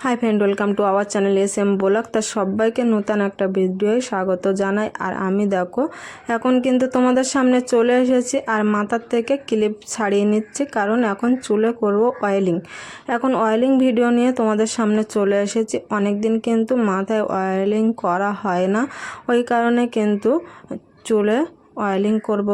Hi friend, welcome to our channel SM blog. তা সবাইকে নতুন একটা ভিডিওয় স্বাগত জানাই। আর আমি দেখো এখন কিন্তু তোমাদের সামনে চলে এসেছি আর মাথার থেকে ক্লিপ ছাড়িয়ে নিচ্ছি, কারণ এখন চুলে করব অয়েলিং। এখন অয়েলিং ভিডিও নিয়ে তোমাদের সামনে চলে এসেছি। অনেক দিন কিন্তু মাথায় অয়েলিং করা হয় না, ওই কারণে কিন্তু চুলে অয়েলিং করব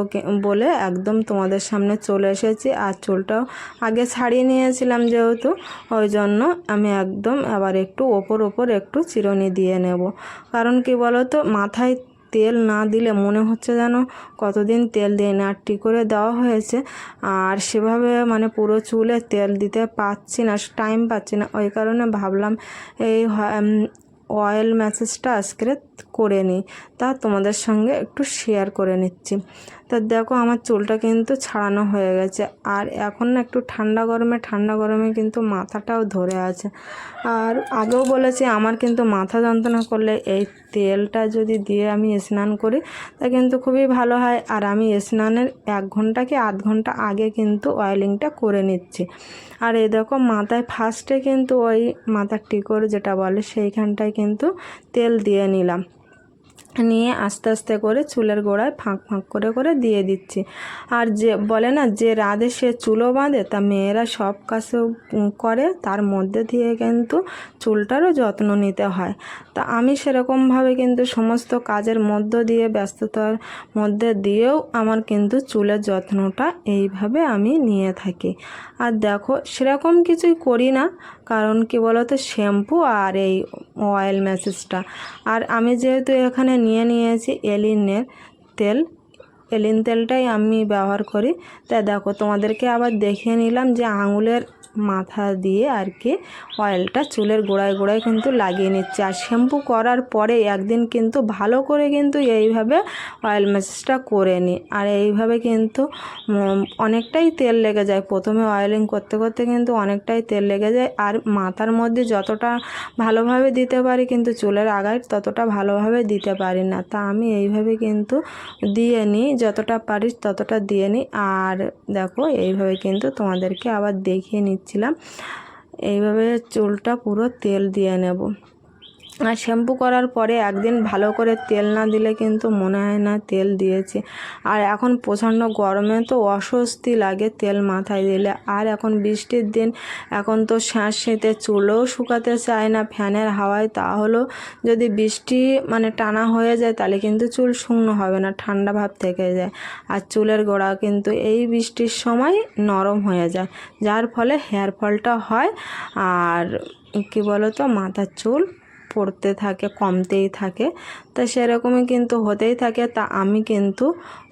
বলে একদম তোমাদের সামনে চলে এসেছি। আর চুলটাও আগে ছাড়িয়ে নিয়েছিলাম, যেহেতু ওই জন্য আমি একদম আবার একটু ওপর একটু চিরুনি দিয়ে নেব। কারণ কি বলো তো, মাথায় তেল না দিলে মনে হচ্ছে যেন কতদিন তেল দিয়ে না করে দেওয়া হয়েছে, আর সেভাবে মানে পুরো চুলে তেল দিতে পারছি না, টাইম পাচ্ছি না। ওই কারণে ভাবলাম এই অয়েল ম্যাসেজটা আজকে করে নিই, তা তোমাদের সঙ্গে একটু শেয়ার করে নিচ্ছি। তা দেখো আমার চুলটা কিন্তু ছাড়ানো হয়ে গেছে। আর এখন না একটু ঠান্ডা গরমে কিন্তু মাথাটাও ধরে আছে। আর আগেও বলেছি, আমার কিন্তু মাথা যন্ত্রণা করলে এই তেলটা যদি দিয়ে আমি স্নান করি তা কিন্তু খুবই ভালো হয়। আর আমি স্নানের 1 ঘন্টা কি আধ ঘন্টা আগে কিন্তু অয়েলিংটা করে নিচ্ছি। আর এই দেখো মাথায় ফার্স্টে কিন্তু ওই মাথার টিকর যেটা বলে সেইখানটায় কিন্তু তেল দিয়ে নিলাম, নিয়ে আস্তে আস্তে করে চুলের গোড়ায় ফাঁক করে দিয়ে দিচ্ছি। আর যে বলে না, যে রাঁধে সে চুলও বাঁধে, তা মেয়েরা সব কাজও করে, তার মধ্যে দিয়ে কিন্তু চুলটারও যত্ন নিতে হয়। তা আমি সেরকমভাবে কিন্তু সমস্ত কাজের মধ্য দিয়ে, ব্যস্ততার মধ্যে দিয়েও আমার কিন্তু চুলের যত্নটা এইভাবে আমি নিয়ে থাকি। আর দেখো সেরকম কিছুই করি না, কারণ কি বলতো, শ্যাম্পু আর এই অয়েল ম্যাসেজটা। আর আমি যেহেতু এখানে নিয়েছি এলিন তেলটাই আমি ব্যবহার করি। তাই দেখো তোমাদেরকে আবার দেখিয়ে নিলাম যে আঙুলের মাথা দিয়ে আর কি অয়েলটা চুলের গোড়ায় কিন্তু লাগিয়ে নিচ্ছে। আর শ্যাম্পু করার পরে একদিন কিন্তু ভালো করে কিন্তু এইভাবে অয়েল ম্যাসেজটা করে নিই। আর এইভাবে কিন্তু অনেকটাই তেল লেগে যায়, প্রথমে অয়েলিং করতে কিন্তু অনেকটাই তেল লেগে যায়। আর মাথার মধ্যে যতটা ভালোভাবে দিতে পারি কিন্তু চুলের আগায় ততটা ভালোভাবে দিতে পারি না। তা আমি এইভাবে কিন্তু দিয়ে নিই, যতটা পারি ততটা দিয়ে নিই। আর দেখো এইভাবে কিন্তু তোমাদেরকে আবার দেখিয়ে নিচ্ছিলাম, এইভাবে চুলটা পুরো তেল দিয়ে নেব। আর শ্যাম্পু করার পরে একদিন ভালো করে তেল না দিলে কিন্তু মনে হয় না তেল দিয়েছি। আর এখন প্রচণ্ড গরমে তো অস্বস্তি লাগে তেল মাথায় দিলে। আর এখন বৃষ্টির দিন, এখন তো স্যাঁতসেঁতে চুলও শুকাতে চায় না ফ্যানের হাওয়ায়। তাহলেও যদি বৃষ্টি মানে টানা হয়ে যায় তাহলে কিন্তু চুল শুকনো হবে না, ঠান্ডা ভাব থেকে যায়। আর চুলের গোড়া কিন্তু এই বৃষ্টির সময় নরম হয়ে যায়, যার ফলে হেয়ার ফলটা হয়। আর কি বলো তো, মাথার চুল পড়তে থাকে, কমতেই থাকে। তা সেরকমই কিন্তু হতেই থাকে। তা আমি কিন্তু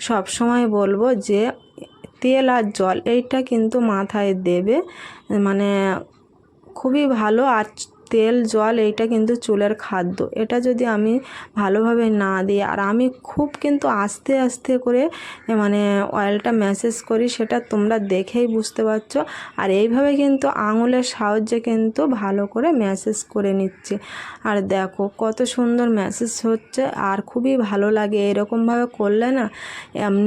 সব সময় বলবো যে তেল আর জল এইটা কিন্তু মাথায় দেবে, মানে খুবই ভালো। আর তেল জল এইটা কিন্তু চুলের খাদ্য, এটা যদি আমি ভালোভাবে না দিই, আর আমি খুব কিন্তু আস্তে করে মানে অয়েলটা ম্যাসেজ করি, সেটা তোমরা দেখেই বুঝতে পারছো। আর এইভাবে কিন্তু আঙুলের সাহায্যে কিন্তু ভালো করে ম্যাসেজ করে নিচ্ছি। আর দেখো কত সুন্দর ম্যাসেজ হচ্ছে, আর খুবই ভালো লাগে এরকমভাবে করলে না।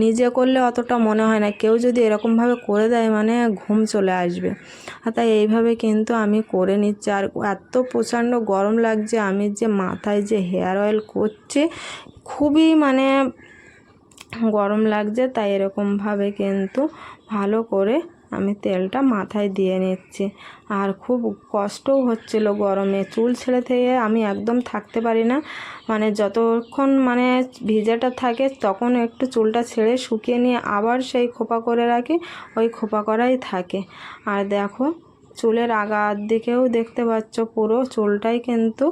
নিজে করলে অতটা মনে হয় না, কেউ যদি এরকমভাবে করে দেয় মানে ঘুম চলে আসবে। তাই এইভাবে কিন্তু আমি করে নিচ্ছি। আর এত প্রচণ্ড গরম লাগছে, আমি যে মাথায় যে হেয়ার অয়েল করছি খুবই মানে গরম লাগছে, তাই এরকমভাবে কিন্তু ভালো করে আমি তেলটা মাথায় দিয়ে নিচ্ছি। আর খুব কষ্টও হচ্ছিল গরমে, চুল ছেড়ে থেকে আমি একদম থাকতে পারি না, মানে যতক্ষণ মানে ভিজাটা থাকে তখন একটু চুলটা ছেড়ে শুকিয়ে নিয়ে আবার সেই খোপা করে রাখি, ওই খোপা করাই থাকে। আর দেখো চুলের আগার দিকেও দেখতে পাচ্ছ পুরো চুলটাই কিন্তু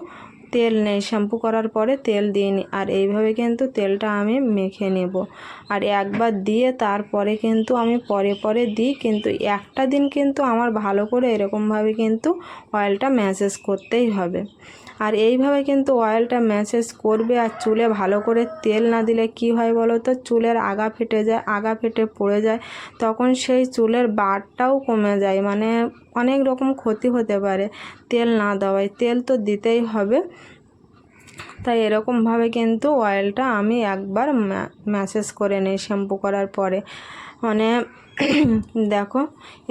তেল নেই, শ্যাম্পু করার পরে তেল দিইনি। আর এইভাবে কিন্তু তেলটা আমি মেখে নেব। আর একবার দিয়ে তারপরে কিন্তু আমি পরে দিই, কিন্তু একটা দিন কিন্তু আমার ভালো করে এরকমভাবে কিন্তু অয়েলটা ম্যাসেজ করতেই হবে। আর এইভাবে কিন্তু অয়েলটা ম্যাসেজ করবে। আর চুলে ভালো করে তেল না দিলে কি হয় বলো তো, চুলের আগা ফেটে যায়, আগা ফেটে পড়ে যায়, তখন সেই চুলের বাড়টাও কমে যায়, মানে অনেক রকম ক্ষতি হতে পারে তেল না দেওয়ায়। তেল তো দিতেই হবে। তাই এরকমভাবে কিন্তু অয়েলটা আমি একবার ম্যাসেজ করে নিই শ্যাম্পু করার পরে, মানে দেখো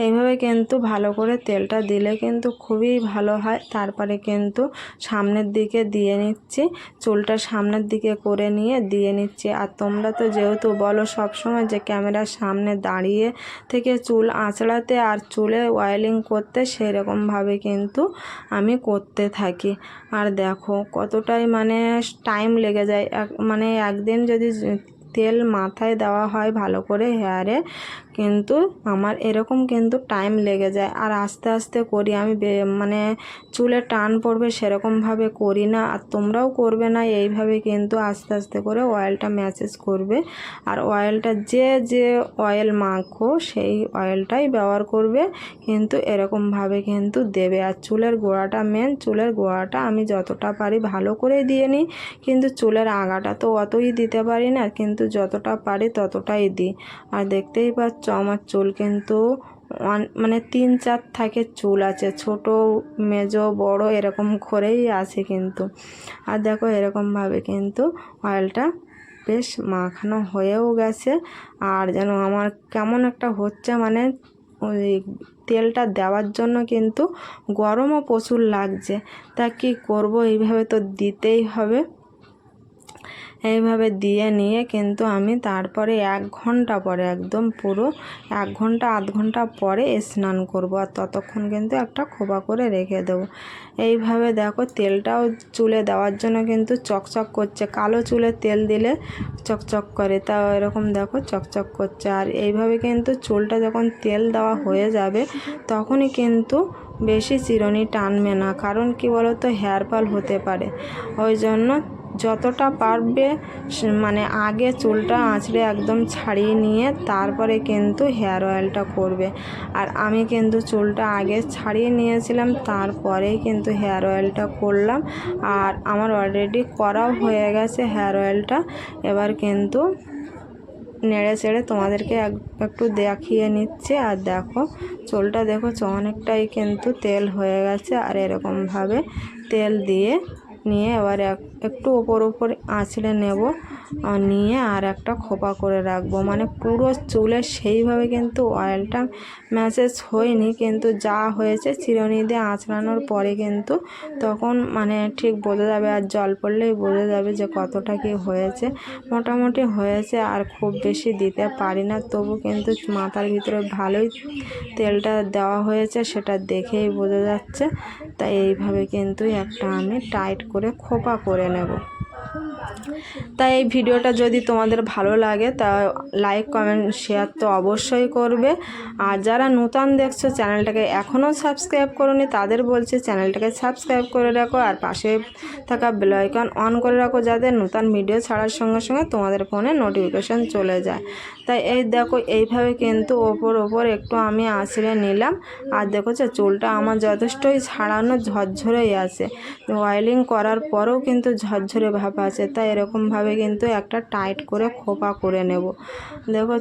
এইভাবে কিন্তু ভালো করে তেলটা দিলে কিন্তু খুবই ভালো হয়। তারপরে কিন্তু সামনের দিকে দিয়ে নিচ্ছি, চুলটা সামনের দিকে করে নিয়ে দিয়ে নিচ্ছি। আর তোমরা তো যেহেতু বলো সবসময় যে ক্যামেরার সামনে দাঁড়িয়ে থেকে চুল আঁচড়াতে আর চুলে অয়েলিং করতে, সেরকমভাবে কিন্তু আমি করতে থাকি। আর দেখো কতটাই মানে টাইম লেগে যায়। মানে একদিন যদি তেল মাথায় দেওয়া হয় ভালো করে হেয়ারে, কিন্তু আমার এরকম কিন্তু টাইম লেগে যায়। আর আস্তে আস্তে করি আমি, মানে চুলে টান পড়বে সেরকমভাবে করি না। আর তোমরাও করবে না এইভাবে, কিন্তু আস্তে আস্তে করে অয়েলটা ম্যাসেজ করবে। আর অয়েলটা যে অয়েল মাখো সেই অয়েলটাই ব্যবহার করবে, কিন্তু এরকমভাবে কিন্তু দেবে। আর চুলের গোড়াটা মেন, চুলের গোড়াটা আমি যতটা পারি ভালো করে দিয়ে নিই, কিন্তু চুলের আগাটা তো অতই দিতে পারি না, কিন্তু যতটা পারি ততটাই দিই। আর দেখতেই পাচ্ছ আমার চুল কিন্তু মানে 3-4 থাকে চুল আছে, ছোট মেজো বড় এরকম করেই আছে কিন্তু। আর দেখো এরকমভাবে কিন্তু অয়েলটা বেশ মাখানো হয়েও গেছে। আর যেন আমার কেমন একটা হচ্ছে, মানে ওই তেলটা দেওয়ার জন্য কিন্তু গরমও প্রচুর লাগছে। তা কি করব, এইভাবে তো দিতেই হবে। এইভাবে দিয়ে নিয়ে কিন্তু আমি তারপরে 1 ঘন্টা পরে, একদম পুরো 1 ঘন্টা আধ ঘন্টা পরে স্নান করব। আর ততক্ষণ কিন্তু একটা খোপা করে রেখে দেবো। এইভাবে দেখো তেলটাও চুলে দেওয়ার জন্য কিন্তু চকচক করছে, কালো চুলে তেল দিলে চকচক করে, তা এরকম দেখো চকচক করছে। আর এইভাবে কিন্তু চুলটা যখন তেল দেওয়া হয়ে যাবে তখনই কিন্তু বেশি চিরুনি টানবে না, কারণ কি বলো তো, হেয়ার ফল হতে পারে। ওই জন্য যতটা পারবে মানে আগে চুলটা আঁচড়ে একদম ছাড়িয়ে নিয়ে তারপরে কিন্তু হেয়ার অয়েলটা করবে। আর আমি কিন্তু চুলটা আগে ছাড়িয়ে নিয়েছিলাম, তারপরেই কিন্তু হেয়ার অয়েলটা করলাম। আর আমার অলরেডি করাও হয়ে গেছে হেয়ার অয়েলটা। এবার কিন্তু নেড়ে চেড়ে তোমাদেরকে একটু দেখিয়ে নিচ্ছে। আর দেখো চুলটা দেখো অনেকটাই কিন্তু তেল হয়ে গেছে। আর এরকমভাবে তেল দিয়ে নিয়ে এবার একটু ওপর আঁচড়ে নেব, নিয়ে আর একটা খোপা করে রাখবো। মানে পুরো চুলে সেইভাবে কিন্তু অয়েলটা ম্যাসেজ হয়নি, কিন্তু যা হয়েছে চিরুনি দিয়ে আঁচড়ানোর পরে কিন্তু তখন মানে ঠিক বোঝা যাবে। আর জল পড়লেই বোঝা যাবে যে কতটা কি হয়েছে। মোটামুটি হয়েছে, আর খুব বেশি দিতে পারি না, তবু কিন্তু মাথার ভিতরে ভালোই তেলটা দেওয়া হয়েছে সেটা দেখেই বোঝা যাচ্ছে। তাই এইভাবে কিন্তু একটা আমি টাইট করে খোপা করে নেব। তাই এই ভিডিওটা যদি তোমাদের ভালো লাগে তা লাইক কমেন্ট শেয়ার তো অবশ্যই করবে। আর যারা নতুন দেখছো চ্যানেলটাকে এখনও সাবস্ক্রাইব করোনি তাদের বলছি চ্যানেলটাকে সাবস্ক্রাইব করে রাখো, আর পাশে থাকা বেল আইকন অন করে রাখো, যাতে নতুন ভিডিও ছাড়ার সঙ্গে সঙ্গে তোমাদের ফোনে নোটিফিকেশান চলে যায়। তাই এই দেখো এইভাবে কিন্তু ওপর একটু আমি আঁচড়ে নিলাম। আর দেখো যে চুলটা আমার যথেষ্টই ছাড়ানো ঝরঝরেই আছে, অয়েলিং করার পরেও কিন্তু ঝরঝরে ভাব আছে। তাই এরকমভাবে কিন্তু একটা টাইট করে খোপা করে নেব। দেখো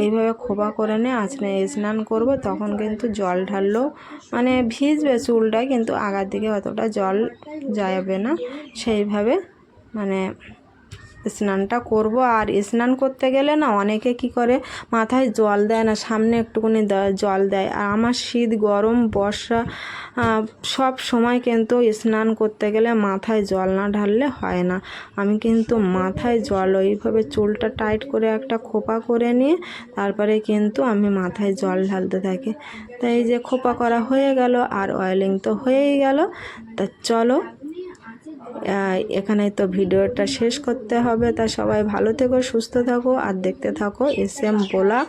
এইভাবে খোপা করে নিয়ে আঁচড়ে স্নান করব, তখন কিন্তু জল ঢাললেও মানে ভিজবে চুলটা, কিন্তু আগার দিকে অতটা জল যাবে না। সেইভাবে মানে স্নানটা করব। আর স্নান করতে গেলে না অনেকে কি করে মাথায় জল দেয় না, সামনে একটুখানি জল দেয়। আর আমার শীত গরম বর্ষা সব সময় কিন্তু স্নান করতে গেলে মাথায় জল না ঢাললে হয় না। আমি কিন্তু মাথায় জল ওইভাবে চুলটা টাইট করে একটা খোপা করে নিয়ে তারপরে কিন্তু আমি মাথায় জল ঢালতে থাকি। তাই এই যে খোপা করা হয়ে গেল, আর অয়েলিং তো হয়েই গেল। তা চলো এখানে তো ভিডিওটা শেষ করতে হবে। তা সবাই ভালো থেকো, সুস্থ থাকো, আর দেখতে থাকো SM ব্লগ।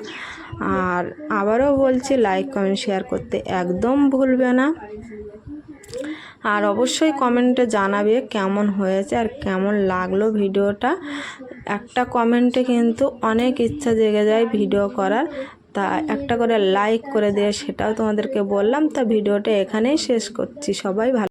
আর আবারও বলছি লাইক কমেন্ট শেয়ার করতে একদম ভুলবে না। আর অবশ্যই কমেন্টে জানাবে কেমন হয়েছে আর কেমন লাগলো ভিডিওটা। একটা কমেন্টে কিন্তু অনেক ইচ্ছা জেগে যায় ভিডিও করার। তা একটা করে লাইক করে দিয়ে সেটাও তোমাদেরকে বললাম। তা ভিডিওটা এখানেই শেষ করছি। সবাই ভালো